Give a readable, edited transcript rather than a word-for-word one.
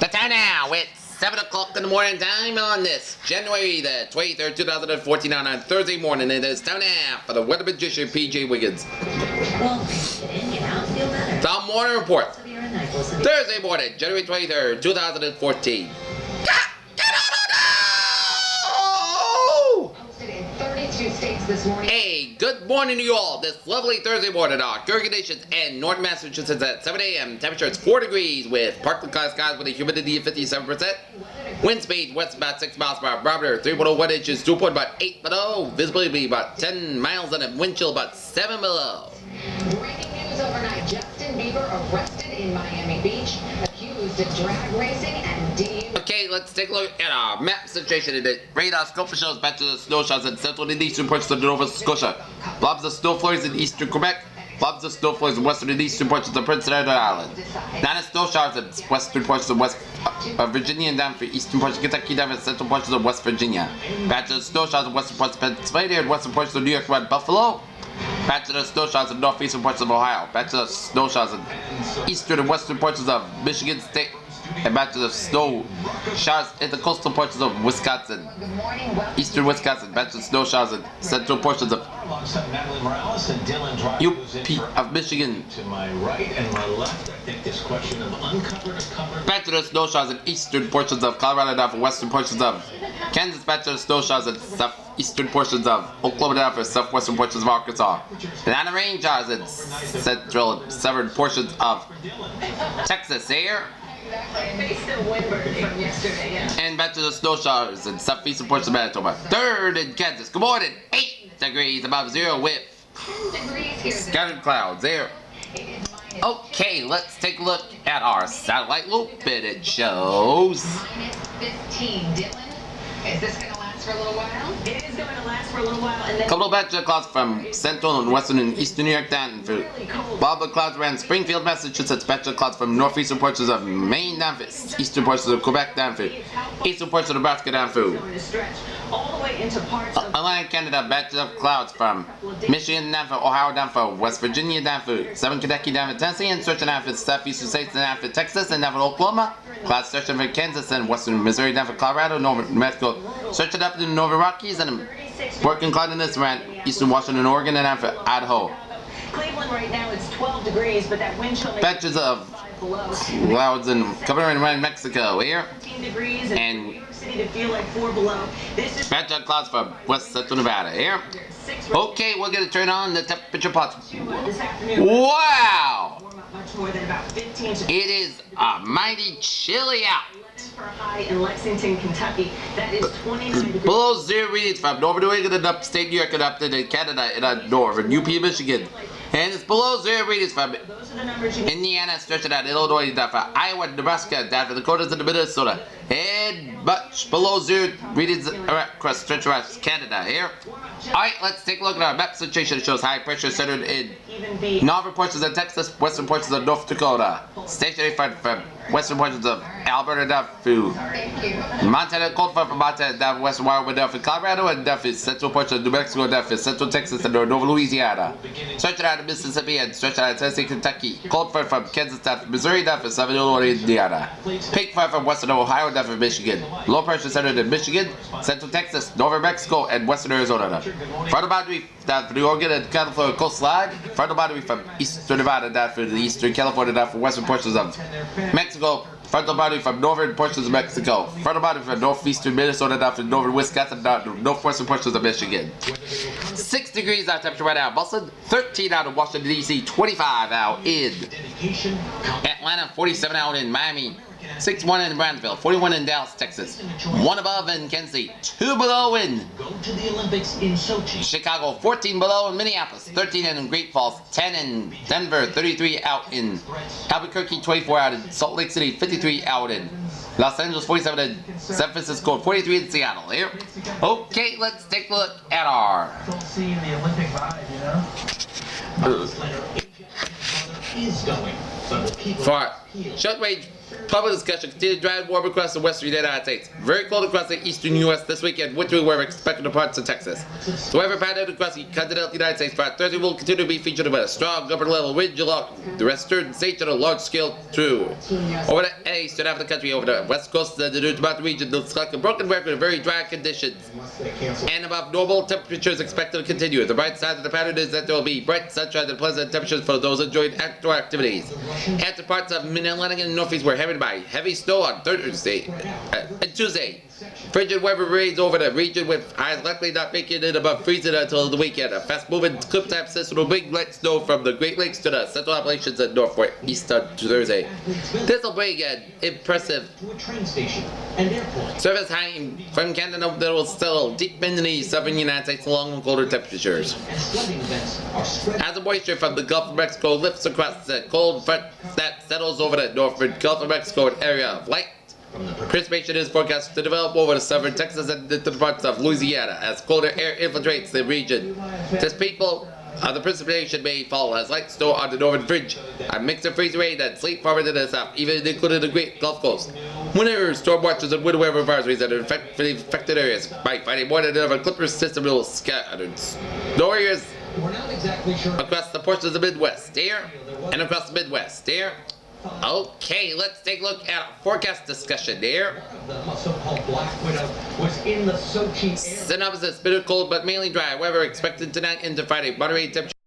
The time now, it's 7 o'clock in the morning time on this January the 23rd, 2014 on Thursday morning. It is time now for the weather magician, PJ Wiggins. Well, feel better. The morning report. Thursday morning, January 23rd, 2014. This morning. Hey, good morning to you all. This lovely Thursday morning. Good conditions in northern Massachusetts at 7 a.m. Temperature is 4 degrees with partly cloud skies with a humidity of 57%. Wind speed west about 6 miles per hour. Barometer 3.01 inches. Dew point about 8 below. Visibility about 10 miles and a wind chill about 7 below. Breaking news overnight. Justin Bieber arrested in Miami Beach, accused of drag racing and DUI. Okay, let's take a look at our map situation today. Radar scope shows back to the snow showers in central and eastern parts of Nova Scotia. Blobs of snow flurries in eastern Quebec. Blobs of snow flurries in western and eastern parts of the Prince Edward Island. Nine snow showers in western parts of West Virginia and down for eastern parts of Kentucky, down for central parts of West Virginia. Patches of snow showers in western parts of Pennsylvania and western parts of New York and Buffalo. Patches of snow showers in northeastern parts of Ohio. Patches of snow showers in eastern and western parts of Michigan State. And patches of snow showers in the coastal portions of Wisconsin, eastern Wisconsin, patches of snow showers in central portions of UP of Michigan, patches of snow showers in eastern portions of Colorado and western portions of Kansas, patches of snow showers in southeastern portions of Oklahoma and southwestern portions of Arkansas, banana rain showers in central and southern portions of Texas here. And back to the snow showers in southeastern portions of Manitoba. Third in Kansas. Good morning. 8 degrees above zero with scattered clouds there. Okay, let's take a look at our satellite loop, and it shows. -15. Dylan, is this going to last for a little while? It is going to last for a little while. And then Couple of batches of clouds from central and western and eastern New York down through. Bob of clouds around Springfield, Massachusetts. Batch of clouds from northeastern portions of Maine down through. Eastern portions of Quebec down through. Eastern portions of Nebraska down through. all the way into parts of Atlantic Canada, batches of clouds from Michigan down through Ohio down through West Virginia down through Southern Kentucky down through Tennessee and stretching down through southeastern states down through Texas and down through Oklahoma. Clouds stretching from Kansas and western Missouri down through Colorado, northern New Mexico, stretching up to the Northern Rockies and working cloudiness around eastern Washington, Oregon, and down through Idaho. Cleveland right now it's 12 degrees, but that wind chill Batches of clouds and covering around Mexico here. 15 degrees And New York City to feel like 4 below. This is batch of clouds from west central Nevada here. Okay, we're gonna turn on the temperature pot. this afternoon. Wow! Warm up much more than about 15 to It is mighty chilly out. for a high in Lexington, Kentucky. That is 29 degrees. Below zero readings from northern New England and upstate New York and up to Canada and northern UP, Michigan. And it's below zero readings from Those are the numbers you Indiana, stretching out Illinois, down for Iowa, Nebraska, down for the Dakotas and Minnesota. And much below zero readings across stretch across Canada here. Alright, let's take a look at our map situation. It shows high pressure centered in even be northern portions of Texas, western portions of North Dakota. Stationary front from western portions of Alberta down through Montana, cold front from Montana down to western Wyoming down through Colorado and down through central portions of New Mexico down through central Texas and northern Louisiana. Stretching out to Mississippi and stretching out to Tennessee, Kentucky. Cold front from Kansas down to Missouri down through southern Illinois, Indiana. Pink front from western Ohio down through Michigan. Low pressure centered in Michigan, central Texas, northern Mexico, and western Arizona. Frontal boundary down through the Oregon and California coastline. Frontal boundary from eastern Nevada down through the eastern California down through western portions of Mexico. Frontal boundary from northern portions of Mexico. Frontal boundary from northeastern Minnesota down through northern Wisconsin down to northwestern portions of Michigan. 6 degrees out temperature right now in Boston. 13 out in Washington D.C. 25 out in Atlanta. 47 out in Miami. 61 in Brownsville, 41 in Dallas, Texas, 1 above in Kansas City, 2 below in Chicago, 14 below in Minneapolis, 13 in Great Falls, 10 in Denver, 33 out in Albuquerque, 24 out in Salt Lake City, 53 out in Los Angeles, 47 in San Francisco, 43 in Seattle. Here. Okay, let's take a look at our seeing the Olympic vibe, you know? for shortwave Public discussion continued dry and warm across the western United States. Very cold across the eastern U.S. this weekend. Wintry weather expected in parts of Texas. The weather pattern across the continental United States for Thursday will continue to be featured by a strong upper level wind along the western states on a large scale through. Over the eastern half of the country, over the west coast of the New Mountain region, looks like a broken record of very dry conditions. And above normal temperatures expected to continue. The bright side of the pattern is that there will be bright sunshine and pleasant temperatures for those enjoying outdoor activities. After parts of mid-Atlantic and northeast were hammered by heavy snow on Thursday and Tuesday. Frigid weather reigns over the region with highs likely not making it above freezing until the weekend. A fast-moving clip-type system will bring light snow from the Great Lakes to the Central Appalachians and northeast on Thursday. This will bring an impressive surface high from Canada that will settle deep into the southern United States along with colder temperatures. As the moisture from the Gulf of Mexico lifts across the cold front that settles over the northern Gulf of Mexico area of light, precipitation is forecast to develop over the southern Texas and into parts of Louisiana as colder air infiltrates the region. This people the precipitation may fall as light snow on the northern fringe, a mix of freezing rain and sleet farther to the south, even including the Great Gulf Coast. Winter storm watches and winter weather advisories that are affected areas by finding more than another clipper system will scatter snow areas across the portions of the Midwest here and across the Midwest here. Okay, let's take a look at a forecast discussion here. Synopsis: bitter cold but mainly dry weather expected tonight into Friday. Moderated temperature.